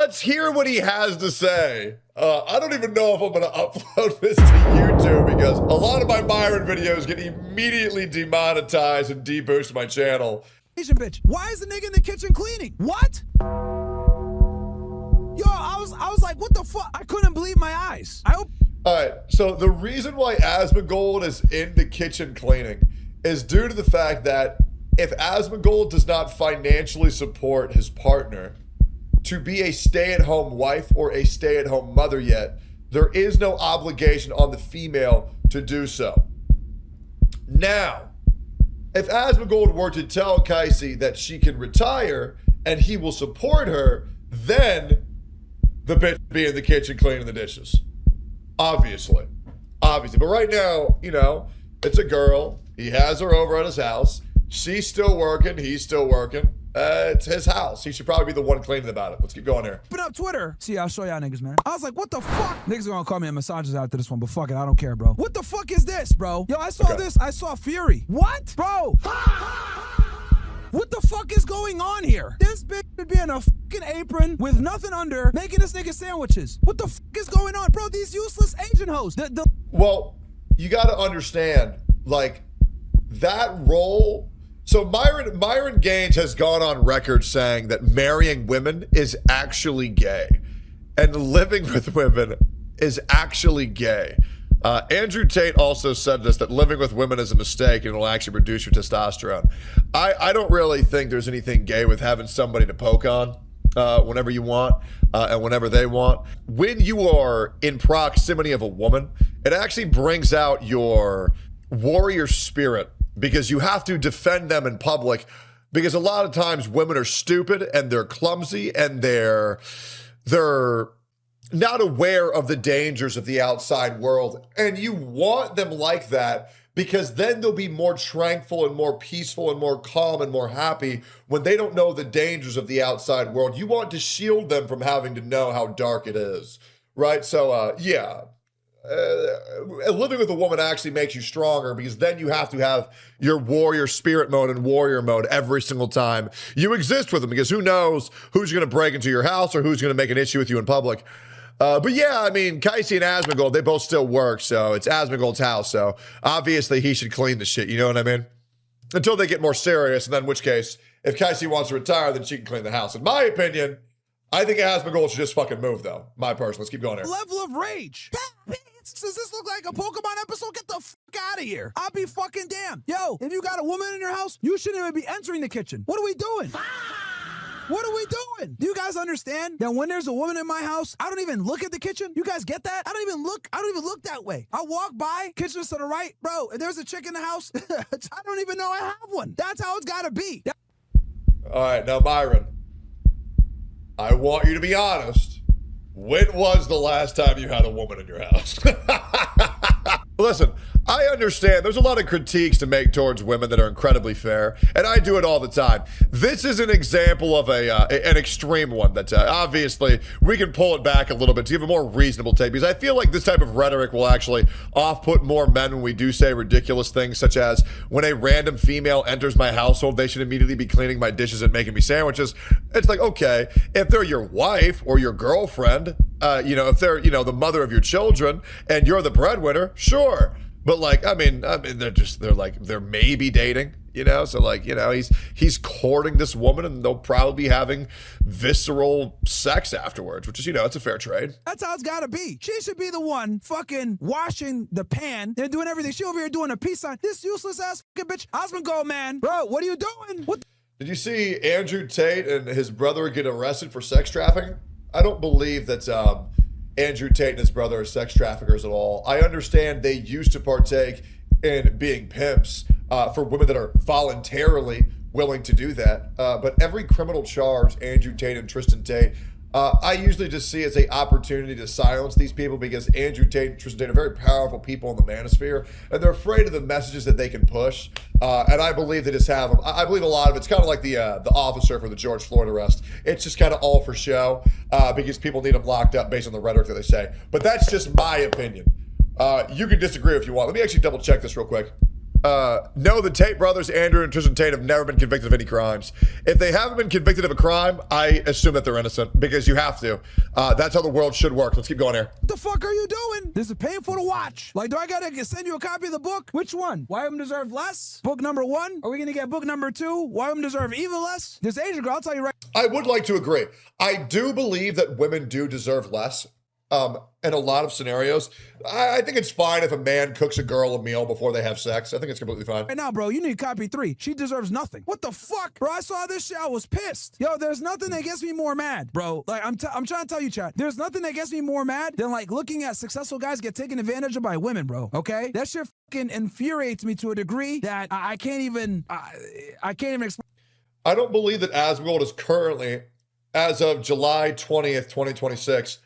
let's hear what he has to say. I don't even know if I'm gonna upload this to YouTube because a lot of my Myron videos get immediately demonetized and deboost my channel. Asian bitch, why is the nigga in the kitchen cleaning? What? Yo, I was like, what the fuck? I couldn't believe my eyes. I hope. All right, so the reason why Asmongold is in the kitchen cleaning is due to the fact that if Asmongold does not financially support his partner to be a stay-at-home wife or a stay-at-home mother yet, there is no obligation on the female to do so. Now, if Asmongold were to tell Casey that she can retire and he will support her, then the bitch be in the kitchen cleaning the dishes. Obviously. But right now, you know, it's a girl. He has her over at his house. She's still working. He's still working. It's his house. He should probably be the one cleaning about it. Let's keep going here. Open up Twitter. See, I'll show y'all niggas, man. I was like, what the fuck? Niggas are gonna call me a misogynist after this one, but fuck it, I don't care, bro. What the fuck is this, bro? Yo, I saw this. I saw Fury. What? Bro. What the fuck is going on here? This bitch would be in a fucking apron with nothing under, making this nigga sandwiches. What the fuck is going on? Bro, these useless Asian hoes. Well, you gotta understand, like, that role. So Myron Gaines has gone on record saying that marrying women is actually gay and living with women is actually gay. Andrew Tate also said this, that living with women is a mistake and it'll actually reduce your testosterone. I don't really think there's anything gay with having somebody to poke on whenever you want and whenever they want. When you are in proximity of a woman, it actually brings out your warrior spirit, because you have to defend them in public, because a lot of times women are stupid and they're clumsy and they're not aware of the dangers of the outside world. And you want them like that because then they'll be more tranquil and more peaceful and more calm and more happy when they don't know the dangers of the outside world. You want to shield them from having to know how dark it is, right? So, yeah. Living with a woman actually makes you stronger, because then you have to have your warrior spirit mode and warrior mode every single time you exist with them, because who knows who's going to break into your house or who's going to make an issue with you in public. But yeah, I mean, Casey and Asmongold, they both still work, so it's Asmongold's house, so obviously he should clean the shit, you know what I mean? Until they get more serious, and then in which case, if Casey wants to retire, then she can clean the house. In my opinion, I think Asmongold should just fucking move, though. My person. Let's keep going here. Level of rage. Does this look like a Pokemon episode? Get the fuck out of here. I'll be fucking damned. Yo, if you got a woman in your house, you shouldn't even be entering the kitchen. What are we doing? What are we doing? Do you guys understand that when there's a woman in my house, I don't even look at the kitchen? You guys get that? I don't even look that way. I walk by, kitchen's to the right. Bro, if there's a chick in the house, I don't even know I have one. That's how it's gotta be. All right, now Myron, I want you to be honest. When was the last time you had a woman in your house? Listen, I understand there's a lot of critiques to make towards women that are incredibly fair, and I do it all the time. This is an example of an extreme one that obviously we can pull it back a little bit to give a more reasonable take, because I feel like this type of rhetoric will actually off-put more men when we do say ridiculous things, such as when a random female enters my household, they should immediately be cleaning my dishes and making me sandwiches. It's like, okay, if they're your wife or your girlfriend, you know, if they're, you know, the mother of your children and you're the breadwinner, sure. But like, I mean, they're maybe dating, you know? So like, you know, he's courting this woman and they'll probably be having visceral sex afterwards, which is, you know, it's a fair trade. That's how it's gotta be. She should be the one fucking washing the pan and doing everything. She over here doing a peace sign. This useless ass fucking bitch. Asmongold, man. Bro, what are you doing? What? Did you see Andrew Tate and his brother get arrested for sex trafficking? I don't believe that Andrew Tate and his brother are sex traffickers at all. I understand they used to partake in being pimps for women that are voluntarily willing to do that. But every criminal charge, Andrew Tate and Tristan Tate, I usually just see as an opportunity to silence these people, because Andrew Tate and Tristan Tate are very powerful people in the manosphere, and they're afraid of the messages that they can push. And I believe they just have them. I believe a lot of it's kind of like the officer for the George Floyd arrest. It's just kind of all for show, because people need them locked up based on the rhetoric that they say. But that's just my opinion. You can disagree if you want. Let me actually double check this real quick. No, the Tate brothers, Andrew and Tristan Tate, have never been convicted of any crimes. If they haven't been convicted of a crime, I assume that they're innocent because you have to. That's how the world should work. Let's keep going here. What the fuck are you doing? This is painful to watch. Like, do I gotta send you a copy of the book? Which one? Why Women Deserve Less? Book number 1? Are we gonna get book number 2? Why Women Deserve Even Less? This Asian girl, I'll tell you right. I would like to agree. I do believe that women do deserve less. In a lot of scenarios, I think it's fine if a man cooks a girl a meal before they have sex. I think it's completely fine. Right now, bro, you need copy 3. She deserves nothing. What the fuck? Bro, I saw this shit, I was pissed. Yo, there's nothing that gets me more mad, bro. Like, I'm trying to tell you, chat. There's nothing that gets me more mad than, like, looking at successful guys get taken advantage of by women, bro. Okay? That shit fucking infuriates me to a degree that I can't even explain. I don't believe that Asmongold is currently, as of July 20th, 2026,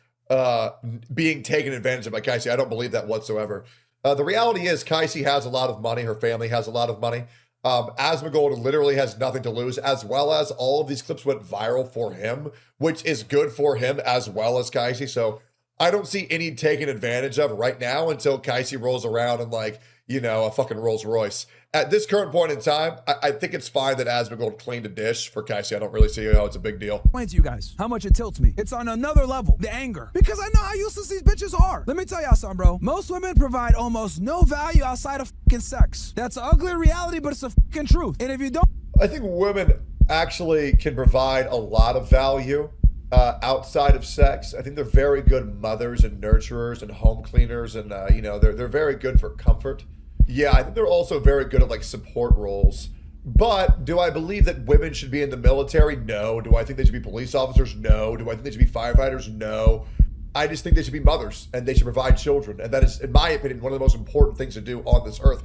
being taken advantage of by Kaisi. I don't believe that whatsoever. The reality is Kaisi has a lot of money. Her family has a lot of money. Asmongold literally has nothing to lose, as well as all of these clips went viral for him, which is good for him as well as Kaisi. So I don't see any taken advantage of right now until Kaisi rolls around and, like, you know, a fucking Rolls Royce. At this current point in time, I think it's fine that Asmongold cleaned a dish for Kaisi. I don't really see how it's a big deal. Explain to you guys how much it tilts me. It's on another level, the anger. Because I know how useless these bitches are. Let me tell y'all something, bro. Most women provide almost no value outside of fucking sex. That's an ugly reality, but it's a fucking truth. And if you don't... I think women actually can provide a lot of value outside of sex. I think they're very good mothers and nurturers and home cleaners, and you know, they're very good for comfort. Yeah, I think they're also very good at, like, support roles. But do I believe that women should be in the military? No. Do I think they should be police officers? No. Do I think they should be firefighters? No. I just think they should be mothers and they should provide children. And that is, in my opinion, one of the most important things to do on this earth.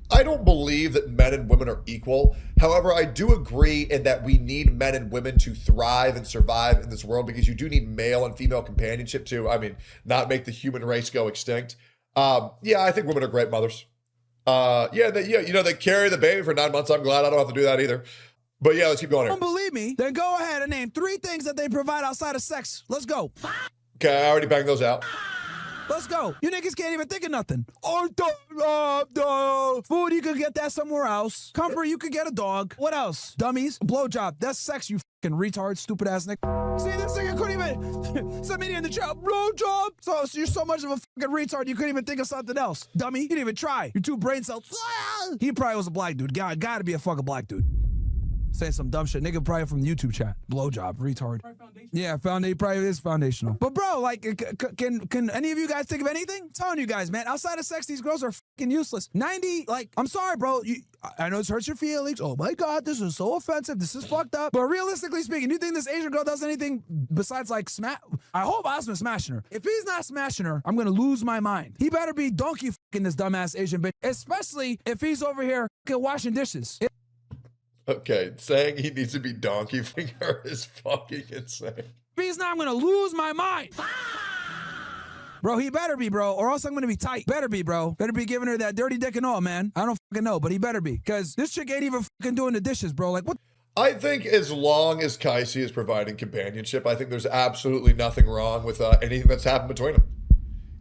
I don't believe that men and women are equal. However, I do agree in that we need men and women to thrive and survive in this world, because you do need male and female companionship to, I mean, not make the human race go extinct. Yeah, I think women are great mothers. Yeah, you know, they carry the baby for 9 months. I'm glad I don't have to do that either. But yeah, let's keep going here. Don't believe me? Then go ahead and name 3 things that they provide outside of sex. Let's go. Okay, I already banged those out. Let's go. You niggas can't even think of nothing. Oh, food, you could get that somewhere else. Comfort, you could get a dog. What else? Dummies, blowjob. That's sex, you fucking retard, stupid ass nigga. See, this nigga couldn't even send me in the chat. Blowjob. So you're so much of a fucking retard, you couldn't even think of something else. Dummy, you didn't even try. You're 2 brain cells. He probably was a black dude. Gotta be a fucking black dude. Saying some dumb shit. Nigga probably from the YouTube chat. Blowjob, retard. Yeah, probably is foundational. But bro, like, can any of you guys think of anything? I'm telling you guys, man, outside of sex, these girls are fucking useless. 90, like, I'm sorry, bro. I know this hurts your feelings. Oh my God, this is so offensive. This is fucked up. But realistically speaking, do you think this Asian girl does anything besides, like, smash? I hope Osman's smashing her. If he's not smashing her, I'm gonna lose my mind. He better be donkey fucking this dumbass Asian bitch, especially if he's over here fucking washing dishes. Okay, saying he needs to be donkey finger is fucking insane. If he's not, I'm gonna lose my mind. Bro, he better be, bro, or else I'm gonna be tight. Better be, bro. Better be giving her that dirty dick and all, man. I don't fucking know, but he better be. Because this chick ain't even fucking doing the dishes, bro. Like, what? I think as long as Kaisi is providing companionship, I think there's absolutely nothing wrong with anything that's happened between them.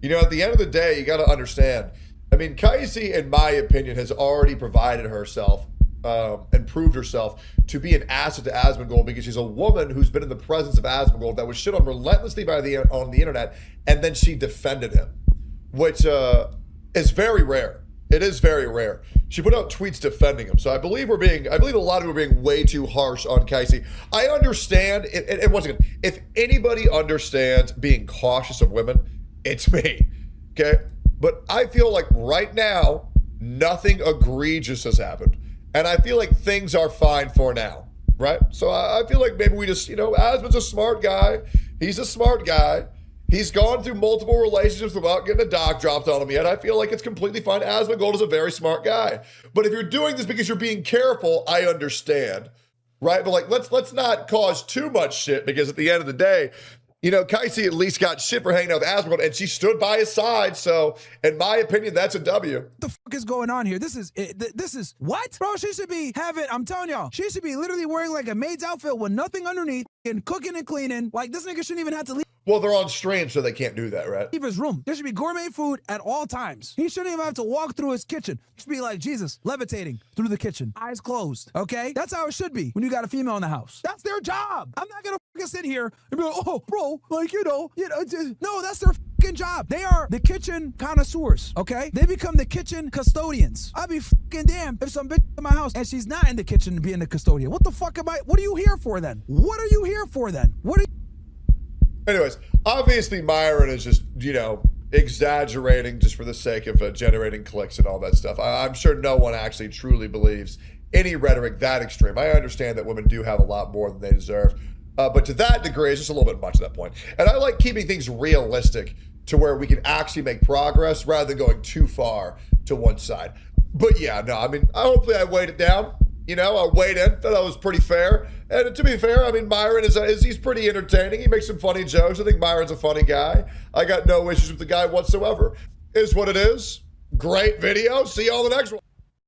You know, at the end of the day, you got to understand. I mean, Kaisi, in my opinion, has already provided herself and proved herself to be an asset to Asmongold, because she's a woman who's been in the presence of Asmongold that was shit on relentlessly on the internet, and then she defended him, which is very rare. It is very rare. She put out tweets defending him. So I believe a lot of you are being way too harsh on Kaisi. I understand, and once again, if anybody understands being cautious of women, it's me, okay? But I feel like right now, nothing egregious has happened. And I feel like things are fine for now, right? So I feel like maybe we just, you know, Asmon's a smart guy. He's a smart guy. He's gone through multiple relationships without getting a dog dropped on him yet. I feel like it's completely fine. Asmongold is a very smart guy. But if you're doing this because you're being careful, I understand, right? But like, let's not cause too much shit, because at the end of the day, you know, Kaisi at least got shit for hanging out with Asmongold, and she stood by his side. So, in my opinion, that's a W. What the fuck is going on here? This is what? Bro, she should be I'm telling y'all, she should be literally wearing like a maid's outfit with nothing underneath and cooking and cleaning. Like, this nigga shouldn't even have to leave. Well, they're on stream, so they can't do that, right? Leave his room. There should be gourmet food at all times. He shouldn't even have to walk through his kitchen. He should be like Jesus, levitating through the kitchen, eyes closed. Okay? That's how it should be when you got a female in the house. That's their job. I'm not gonna fucking sit here and be like, oh, bro, like, no, that's their fucking job. They are the kitchen connoisseurs, okay? They become the kitchen custodians. I'd be fucking damned if some bitch in my house and she's not in the kitchen being the custodian. What the fuck what are you here for then? What are you here for then? Anyways, obviously Myron is just, exaggerating just for the sake of generating clicks and all that stuff. I'm sure no one actually truly believes any rhetoric that extreme. I understand that women do have a lot more than they deserve, but to that degree, it's just a little bit much at that point. And I like keeping things realistic to where we can actually make progress rather than going too far to one side. But yeah, no, I mean, hopefully I weighed it down. I weighed in, thought that was pretty fair. And to be fair, I mean, Myron he's pretty entertaining. He makes some funny jokes. I think Myron's a funny guy. I got no issues with the guy whatsoever. Is what it is. Great video. See you on the next one.